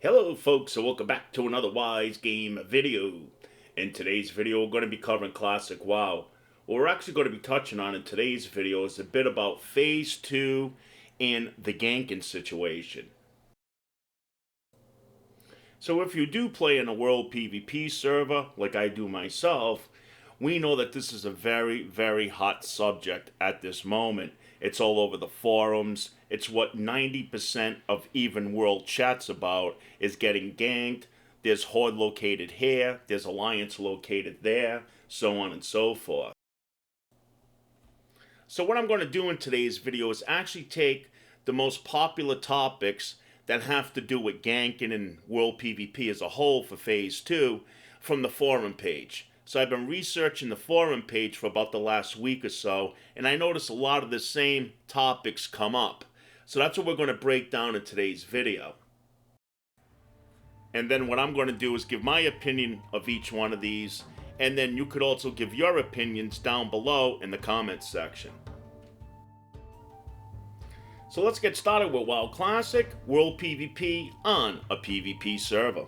Hello folks, and welcome back to another Wise Game video. In today's video we're going to be covering Classic WoW. What we're actually going to be touching on in today's video is a bit about Phase 2 and the Ganking situation. So if you do play in a World PvP server, like I do myself, we know that this is a very hot subject at this moment. It's all over the forums. It's what 90% of even world chats about is getting ganked. There's Horde located here, there's Alliance located there, so on and so forth. So what I'm going to do in today's video is actually take the most popular topics that have to do with ganking and World PvP as a whole for Phase 2 from the forum page. So I've been researching the forum page for about the last week or so, and I noticed a lot of the same topics come up. So that's what we're going to break down in today's video. And then what I'm going to do is give my opinion of each one of these, and then you could also give your opinions down below in the comments section. So let's get started with WoW Classic, World PvP on a PvP server.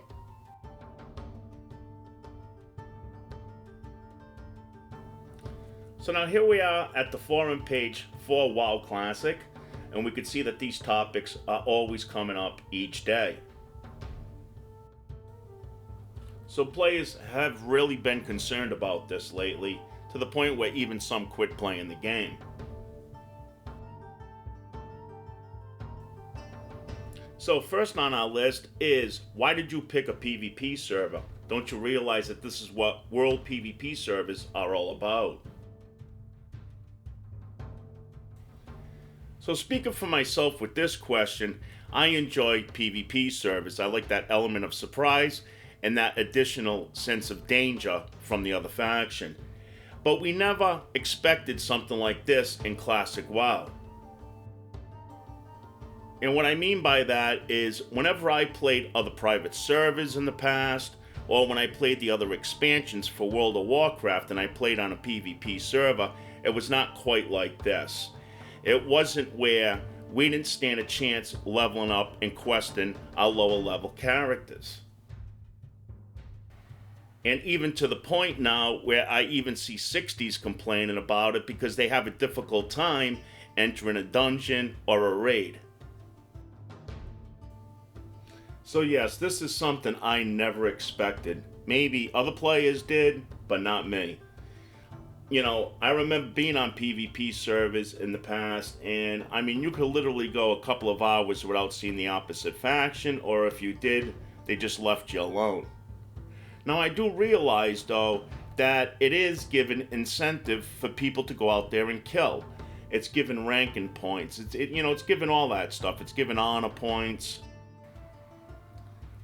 So now here we are at the forum page for WoW Classic, and we can see that these topics are always coming up each day. So players have really been concerned about this lately, to the point where even some quit playing the game. So first on our list is, why did you pick a PvP server? Don't you realize that this is what World PvP servers are all about? So speaking for myself with this question, I enjoy PvP servers. I like that element of surprise and that additional sense of danger from the other faction. But we never expected something like this in Classic WoW. And what I mean by that is, whenever I played other private servers in the past, or when I played the other expansions for World of Warcraft and I played on a PvP server, it was not quite like this. It wasn't where we didn't stand a chance leveling up and questing our lower level characters. And even to the point now where I even see 60s complaining about it because they have a difficult time entering a dungeon or a raid. So yes, this is something I never expected. Maybe other players did, but not me. You know, I remember being on PvP servers in the past, and I mean, you could literally go a couple of hours without seeing the opposite faction, or if you did, they just left you alone. Now, I do realize, though, that it is given incentive for people to go out there and kill. It's given ranking points. It's given all that stuff. It's given honor points.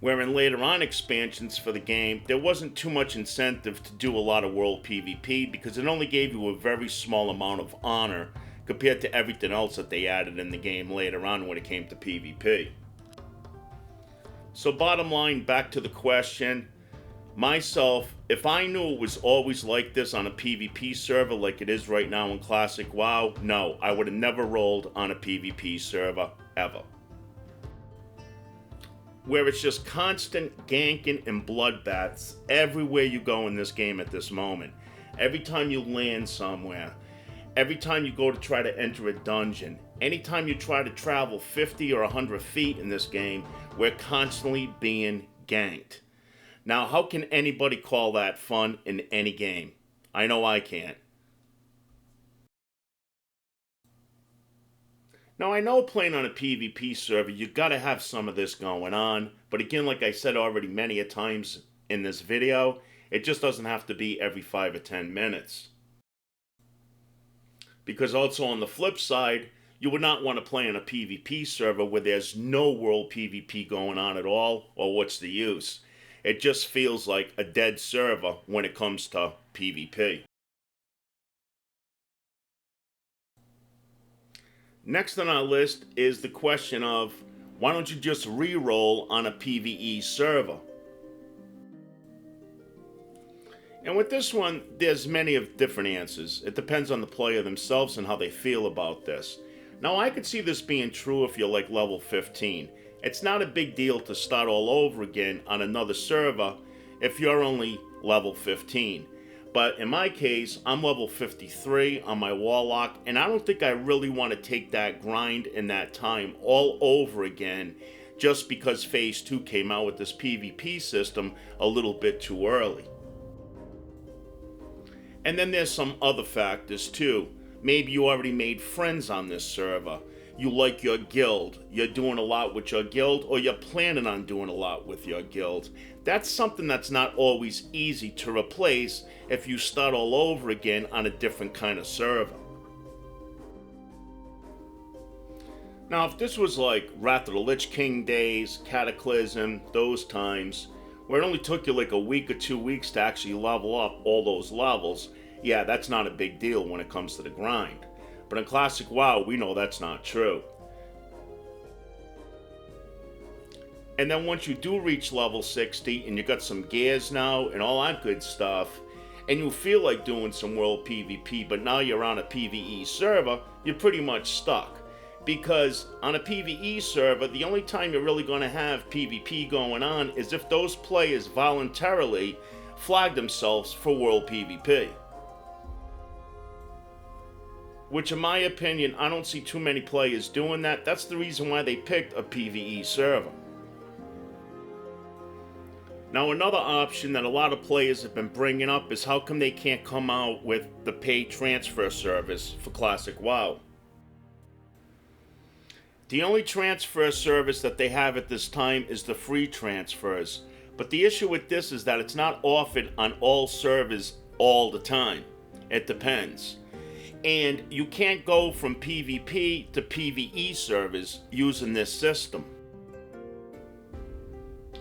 Wherein later on expansions for the game, there wasn't too much incentive to do a lot of World PvP because it only gave you a very small amount of honor compared to everything else that they added in the game later on when it came to PvP. So bottom line, back to the question, myself, if I knew it was always like this on a PvP server like it is right now in Classic WoW, no, I would have never rolled on a PvP server, ever. Where it's just constant ganking and bloodbaths everywhere you go in this game at this moment. Every time you land somewhere, every time you go to try to enter a dungeon, anytime you try to travel 50 or 100 feet in this game, we're constantly being ganked. Now, how can anybody call that fun in any game? I know I can't. Now, I know playing on a PvP server, you gotta have some of this going on, but again, like I said already many a times in this video, it just doesn't have to be every 5 or 10 minutes. Because also on the flip side, you would not want to play on a PvP server where there's no World PvP going on at all, or what's the use? It just feels like a dead server when it comes to PvP. Next on our list is the question of, why don't you just reroll on a PvE server? And with this one, there's many of different answers. It depends on the player themselves and how they feel about this. Now, I could see this being true if you're like level 15. It's not a big deal to start all over again on another server if you're only level 15. But in my case, I'm level 53 on my Warlock, and I don't think I really want to take that grind and that time all over again just because Phase 2 came out with this PvP system a little bit too early. And then there's some other factors too. Maybe you already made friends on this server. You like your guild. You're doing a lot with your guild, or you're planning on doing a lot with your guild. That's something that's not always easy to replace if you start all over again on a different kind of server. Now, if this was like Wrath of the Lich King days, Cataclysm, those times, where it only took you like a week or 2 weeks to actually level up all those levels, yeah, that's not a big deal when it comes to the grind. But in Classic WoW, we know that's not true. And then once you do reach level 60 and you got some gears now and all that good stuff, and you feel like doing some world PvP, but now you're on a PvE server, you're pretty much stuck. Because on a PvE server, the only time you're really going to have PvP going on is if those players voluntarily flag themselves for world PvP. Which in my opinion, I don't see too many players doing that. That's the reason why they picked a PvE server. Now another option that a lot of players have been bringing up is how come they can't come out with the paid transfer service for Classic WoW. The only transfer service that they have at this time is the free transfers. But the issue with this is that it's not offered on all servers all the time. It depends. And you can't go from PvP to PvE servers using this system.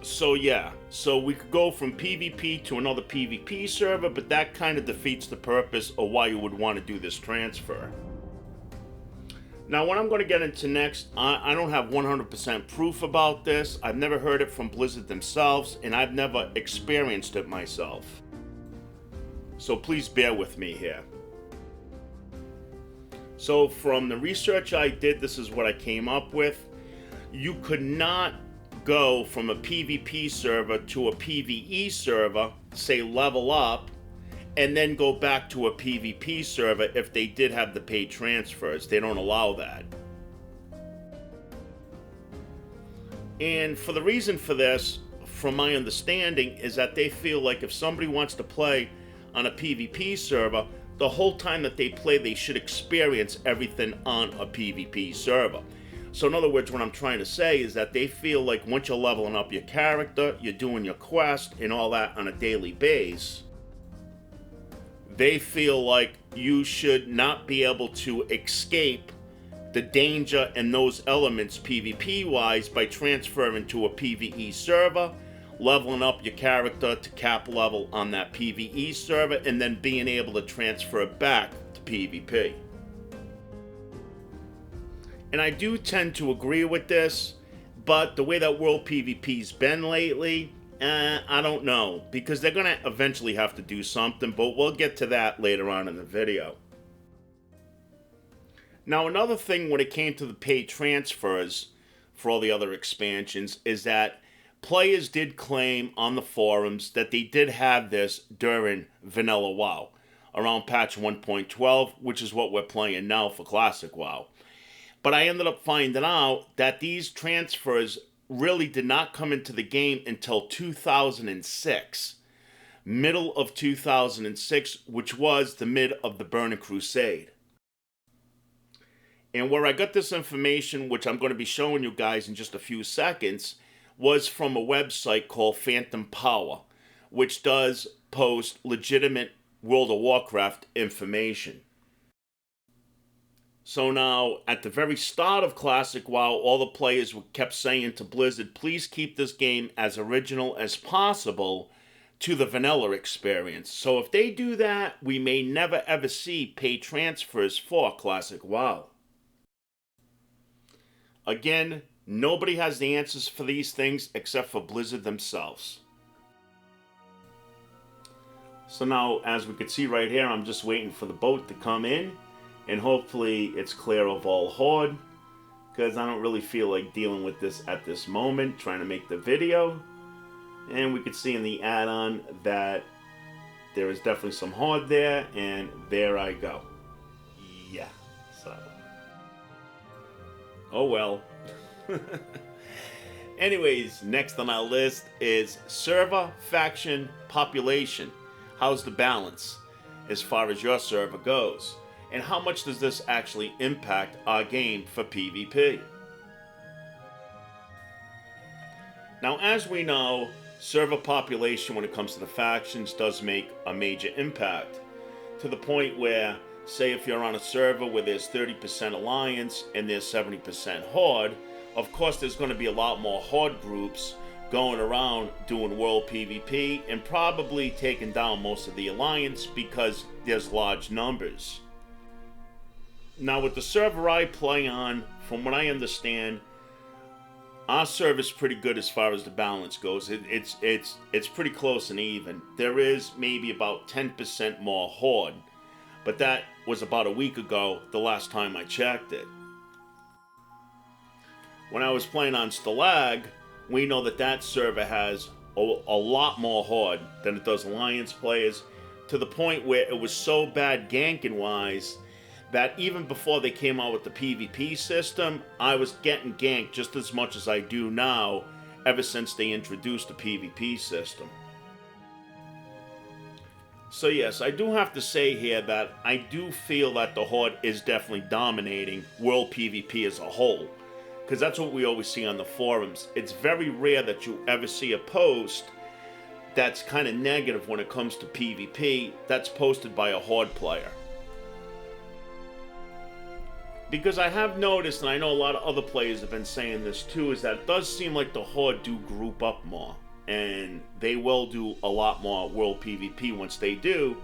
So yeah, so we could go from PvP to another PvP server, but that kind of defeats the purpose of why you would want to do this transfer. Now what I'm going to get into next, I don't have 100% proof about this. I've never heard it from Blizzard themselves, and I've never experienced it myself. So please bear with me here. So from the research I did, this is what I came up with. You could not go from a PvP server to a PvE server, say level up, and then go back to a PvP server if they did have the paid transfers. They don't allow that. And for the reason for this, from my understanding, is that they feel like if somebody wants to play on a PvP server, the whole time that they play, they should experience everything on a PvP server. So in other words, what I'm trying to say is that they feel like once you're leveling up your character, you're doing your quest and all that on a daily basis, they feel like you should not be able to escape the danger and those elements PvP-wise by transferring to a PvE server, leveling up your character to cap level on that PvE server, and then being able to transfer back to PvP. And I do tend to agree with this, but the way that World PvP's been lately, I don't know, because they're going to eventually have to do something, but we'll get to that later on in the video. Now, another thing when it came to the paid transfers for all the other expansions is that players did claim on the forums that they did have this during Vanilla WoW, around patch 1.12, which is what we're playing now for Classic WoW. But I ended up finding out that these transfers really did not come into the game until 2006. Middle of 2006, which was the mid of the Burning Crusade. And where I got this information, which I'm going to be showing you guys in just a few seconds, was from a website called Phantom Power, which does post legitimate World of Warcraft information. So now, at the very start of Classic WoW, all the players kept saying to Blizzard, please keep this game as original as possible to the vanilla experience. So if they do that, we may never ever see paid transfers for Classic WoW. Again, nobody has the answers for these things except for Blizzard themselves. So now, as we can see right here, I'm just waiting for the boat to come in. And hopefully it's clear of all horde. because I don't really feel like dealing with this at this moment, trying to make the video. And we could see in the add-on that there is definitely some hard there, and there I go. Yeah, so. Oh well. Anyways, next on our list is server, faction, population. How's the balance as far as your server goes? And how much does this actually impact our game for PvP? Now, as we know, server population when it comes to the factions does make a major impact, to the point where, say if you're on a server where there's 30% Alliance and there's 70% Horde, of course there's going to be a lot more Horde groups going around doing world PvP and probably taking down most of the Alliance because there's large numbers. Now with the server I play on, from what I understand, our server's pretty good as far as the balance goes. It's pretty close and even. There is maybe about 10% more Horde, but that was about a week ago, the last time I checked it. When I was playing on Stalag, we know that that server has a lot more Horde than it does Alliance players, to the point where it was so bad ganking wise that even before they came out with the PvP system, I was getting ganked just as much as I do now, ever since they introduced the PvP system. So yes, I do have to say here that I do feel that the Horde is definitely dominating world PvP as a whole, because that's what we always see on the forums. It's very rare that you ever see a post that's kind of negative when it comes to PvP that's posted by a Horde player. Because I have noticed, and I know a lot of other players have been saying this too, is that it does seem like the Horde do group up more. And they will do a lot more world PvP once they do.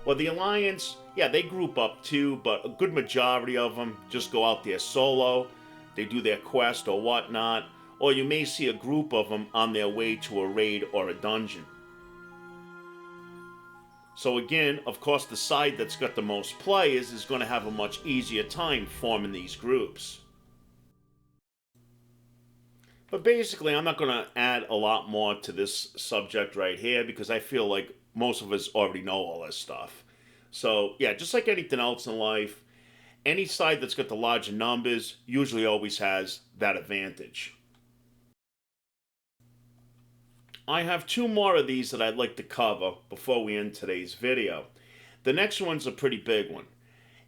Well, the Alliance, yeah, they group up too, but a good majority of them just go out there solo. They do their quest or whatnot. Or you may see a group of them on their way to a raid or a dungeon. So again, of course, the side that's got the most players is going to have a much easier time forming these groups. But basically, I'm not going to add a lot more to this subject right here because I feel like most of us already know all this stuff. So yeah, just like anything else in life, any side that's got the larger numbers usually always has that advantage. I have two more of these that I'd like to cover before we end today's video. The next one's a pretty big one,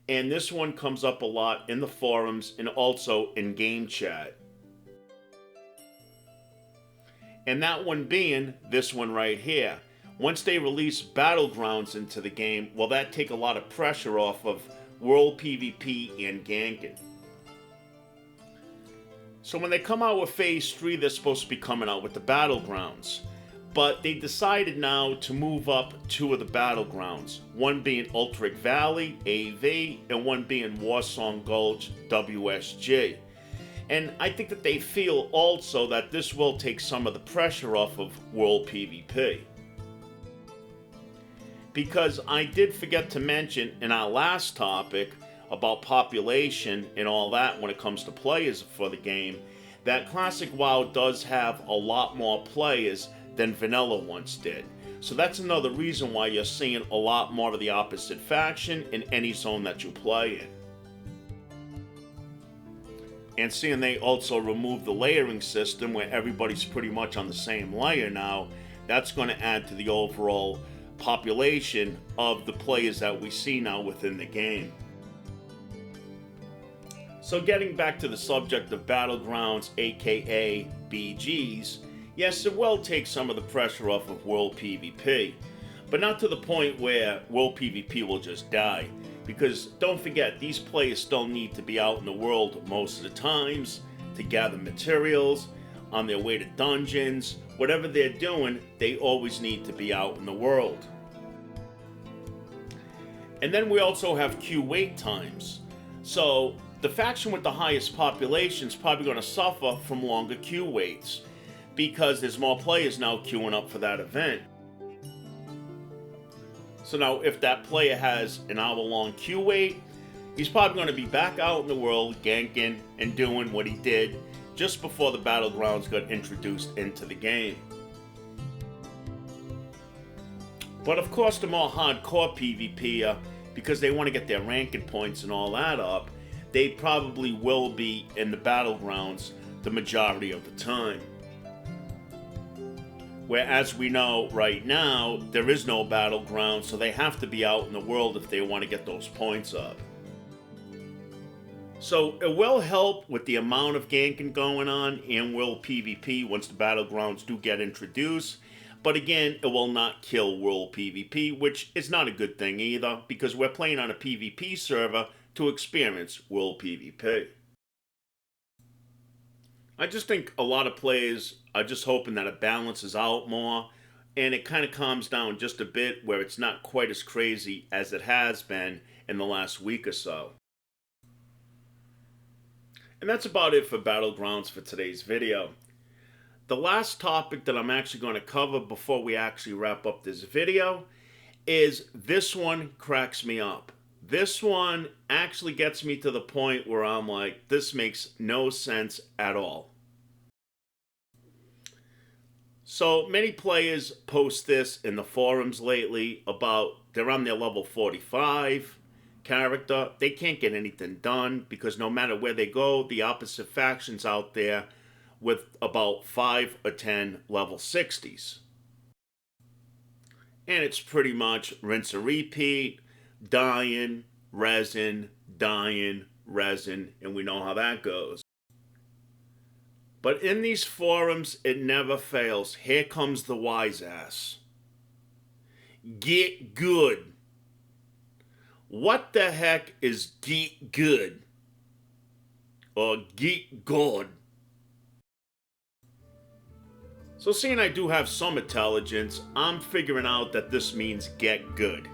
and this one comes up a lot in the forums and also in game chat. And that one being this one right here. Once they release Battlegrounds into the game, will that take a lot of pressure off of world PvP and ganking? So when they come out with Phase 3, they're supposed to be coming out with the Battlegrounds. But they decided now to move up two of the Battlegrounds. One being Ultric Valley, AV, and one being Warsong Gulch, WSG. And I think that they feel also that this will take some of the pressure off of world PvP. Because I did forget to mention in our last topic about population and all that when it comes to players for the game, that Classic WoW does have a lot more players than Vanilla once did. So that's another reason why you're seeing a lot more of the opposite faction in any zone that you play in. And seeing they also removed the layering system where everybody's pretty much on the same layer now, that's going to add to the overall population of the players that we see now within the game. So getting back to the subject of Battlegrounds, aka BGs, yes, it will take some of the pressure off of world PvP, but not to the point where world PvP will just die. Because don't forget, these players still need to be out in the world most of the times to gather materials, on their way to dungeons, whatever they're doing, they always need to be out in the world. And then we also have queue wait times. So the faction with the highest population is probably going to suffer from longer queue waits because there's more players now queuing up for that event. So now if that player has an hour-long queue wait, He's probably going to be back out in the world, ganking and doing what he did just before the Battlegrounds got introduced into the game. But of course, the more hardcore PvPer, because they want to get their ranking points and all that up, they probably will be in the Battlegrounds the majority of the time. Whereas we know right now, there is no Battleground, so they have to be out in the world if they want to get those points up. So it will help with the amount of ganking going on and will PvP once the Battlegrounds do get introduced. But again, it will not kill World PvP, which is not a good thing either, because we're playing on a PvP server to experience World PvP. I just think a lot of players are just hoping that it balances out more, and it kind of calms down just a bit where it's not quite as crazy as it has been in the last week or so. And that's about it for Battlegrounds for today's video. The last topic that I'm actually going to cover before we actually wrap up this video is this one cracks me up. This one actually gets me to the point where I'm like, this makes no sense at all. So many players post this in the forums lately about they're on their level 45 character. They can't get anything done because no matter where they go, the opposite faction's out there with about 5 or 10 level 60s. And it's pretty much rinse and repeat, dying, resin, dying, resin, and we know how that goes. But in these forums, it never fails. Here comes the wise ass. Get good. What the heck is get good? Or get good? So seeing I do have some intelligence, I'm figuring out that this means get good.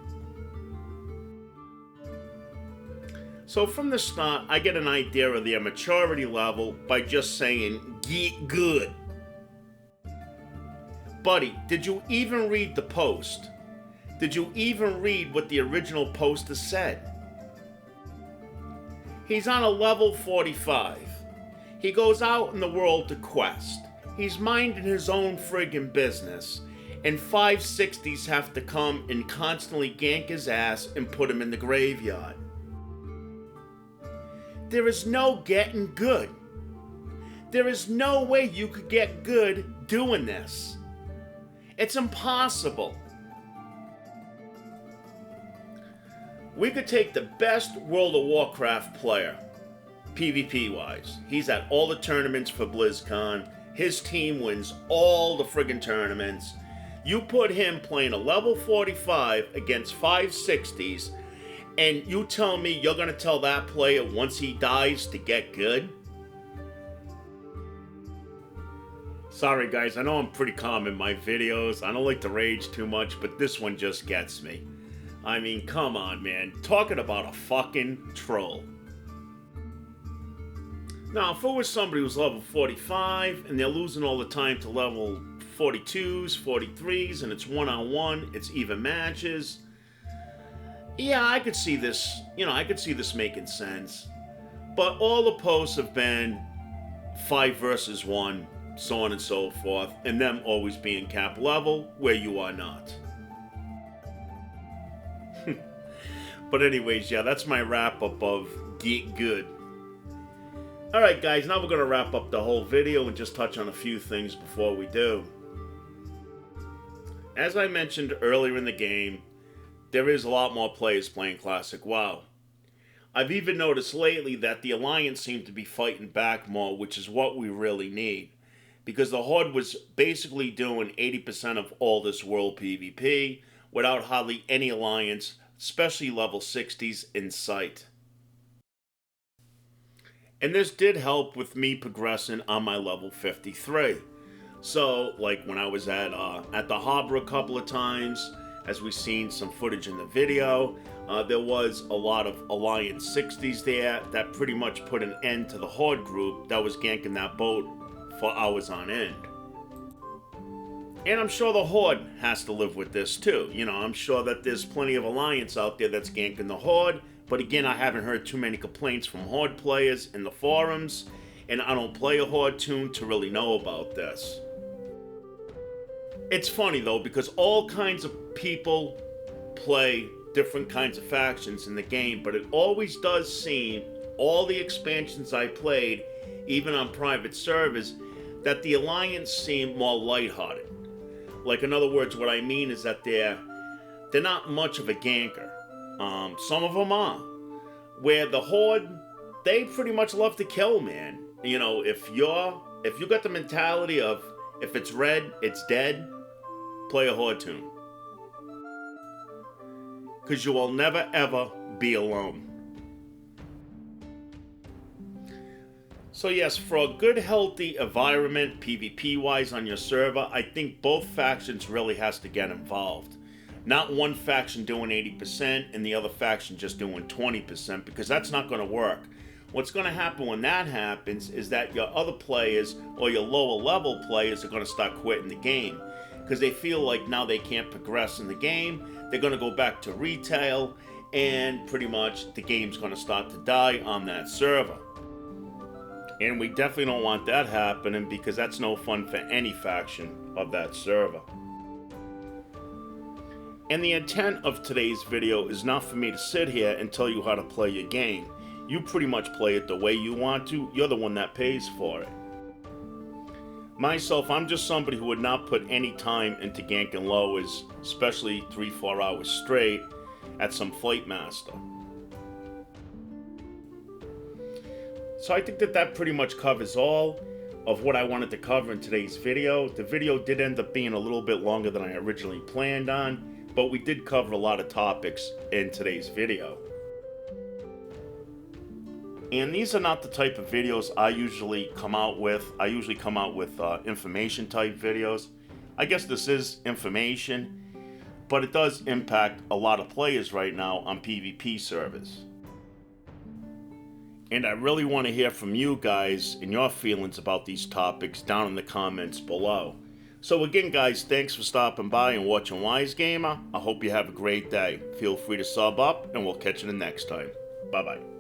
So from the start, I get an idea of their maturity level by just saying, get good. Buddy, did you even read the post? Did you even read what the original poster said? He's on a level 45. He goes out in the world to quest. He's minding his own friggin' business. And 560s have to come and constantly gank his ass and put him in the graveyard. There is no getting good. There is no way you could get good doing this. It's impossible. We could take the best World of Warcraft player, PvP-wise. He's at all the tournaments for BlizzCon. His team wins all the friggin' tournaments. You put him playing a level 45 against 560s, and you tell me you're going to tell that player once he dies to get good? Sorry guys, I know I'm pretty calm in my videos. I don't like to rage too much, but this one just gets me. I mean, come on, man. Talking about a fucking troll. Now, if it was somebody who's level 45 and they're losing all the time to level 42s, 43s, and it's one-on-one, it's even matches, yeah, I could see this, I could see this making sense. But all the posts have been 5 versus 1, so on and so forth, and them always being cap level where you are not. But anyways, yeah, that's my wrap-up of Get Good. Alright guys, now we're going to wrap up the whole video and just touch on a few things before we do. As I mentioned earlier in the game, there is a lot more players playing Classic WoW. I've even noticed lately that the Alliance seem to be fighting back more, which is what we really need. Because the Horde was basically doing 80% of all this world PvP without hardly any Alliance, especially level 60s, in sight. And this did help with me progressing on my level 53. So, like when I was at the Harbor a couple of times, as we've seen some footage in the video, there was a lot of Alliance 60s there that pretty much put an end to the Horde group that was ganking that boat for hours on end. And I'm sure the Horde has to live with this too. I'm sure that there's plenty of Alliance out there that's ganking the Horde, But again, I haven't heard too many complaints from Horde players in the forums, and I don't play a Horde toon to really know about this. It's funny though, because all kinds of people play different kinds of factions in the game, but it always does seem, all the expansions I played, even on private servers, that the Alliance seem more lighthearted. Like, in other words, what I mean is that they're not much of a ganker. Some of them are. Where the Horde, they pretty much love to kill, man. You know, if you got the mentality of, if it's red, it's dead, play a Horde toon. Because you will never ever be alone. So yes, for a good healthy environment PvP wise on your server, I think both factions really has to get involved. Not one faction doing 80% and the other faction just doing 20%, because that's not going to work. What's going to happen when that happens is that your other players or your lower level players are going to start quitting the game, because they feel like now they can't progress in the game. They're going to go back to retail, and pretty much the game's going to start to die on that server. And we definitely don't want that happening, because that's no fun for any faction of that server. And the intent of today's video is not for me to sit here and tell you how to play your game. You pretty much play it the way you want to. You're the one that pays for it. Myself, I'm just somebody who would not put any time into ganking lowers, especially 3-4 hours straight, at some Flight Master. So I think that pretty much covers all of what I wanted to cover in today's video. The video did end up being a little bit longer than I originally planned on, but we did cover a lot of topics in today's video. And these are not the type of videos I usually come out with. I usually come out with information type videos. I guess this is information, but it does impact a lot of players right now on PvP servers. And I really want to hear from you guys and your feelings about these topics down in the comments below. So again guys, thanks for stopping by and watching Wise Gamer. I hope you have a great day. Feel free to sub up and we'll catch you the next time. Bye bye.